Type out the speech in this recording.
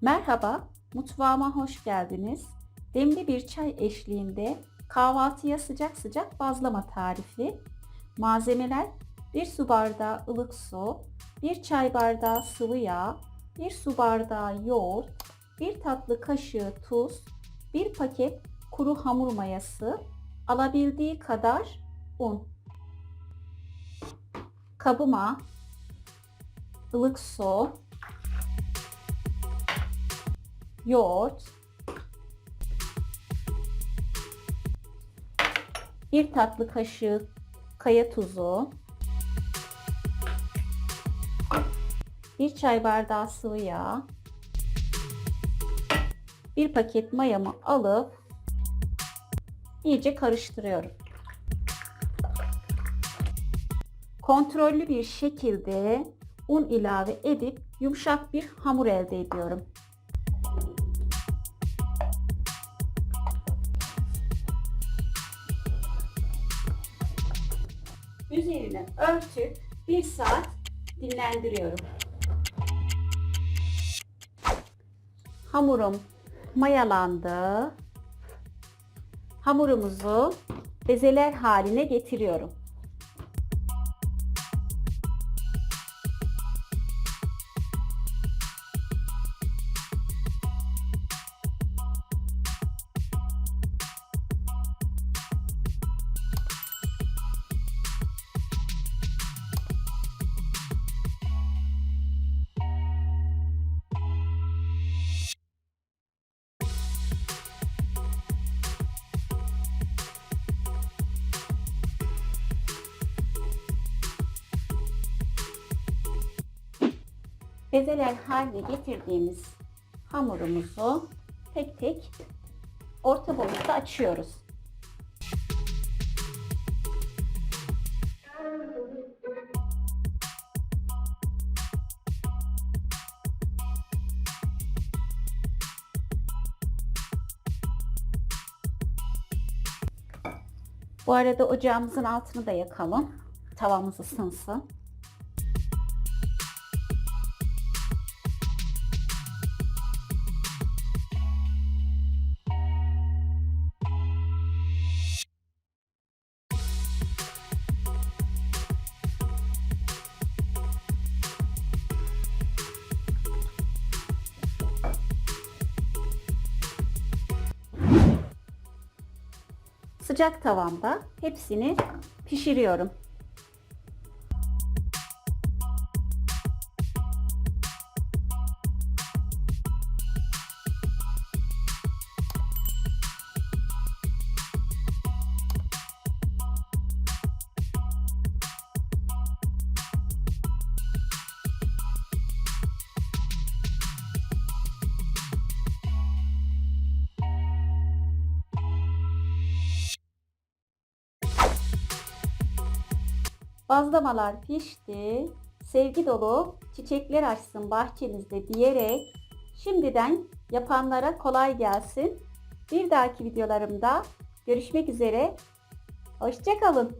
Merhaba, mutfağıma hoş geldiniz. Demli bir çay eşliğinde kahvaltıya sıcak sıcak bazlama tarifi. Malzemeler: 1 su bardağı ılık su, 1 çay bardağı sıvı yağ, 1 su bardağı yoğurt, 1 tatlı kaşığı tuz, 1 paket kuru hamur mayası, alabildiği kadar un. Kabıma ılık su, yoğurt, 1 tatlı kaşığı kaya tuzu, 1 çay bardağı sıvı yağ, 1 paket mayamı alıp iyice karıştırıyorum. Kontrollü bir şekilde un ilave edip yumuşak bir hamur elde ediyorum. Üzerine örtüp 1 saat dinlendiriyorum. Hamurum mayalandı. Hamurumuzu bezeler haline getiriyorum. Bezeler haline getirdiğimiz hamurumuzu tek tek orta boyutta açıyoruz. Bu arada ocağımızın altını da yakalım. Tavamız ısınsın. Sıcak tavamda hepsini pişiriyorum. Bazlamalar pişti. Sevgi dolu çiçekler açsın bahçenizde diyerek şimdiden yapanlara kolay gelsin. Bir dahaki videolarımda görüşmek üzere. Hoşça kalın.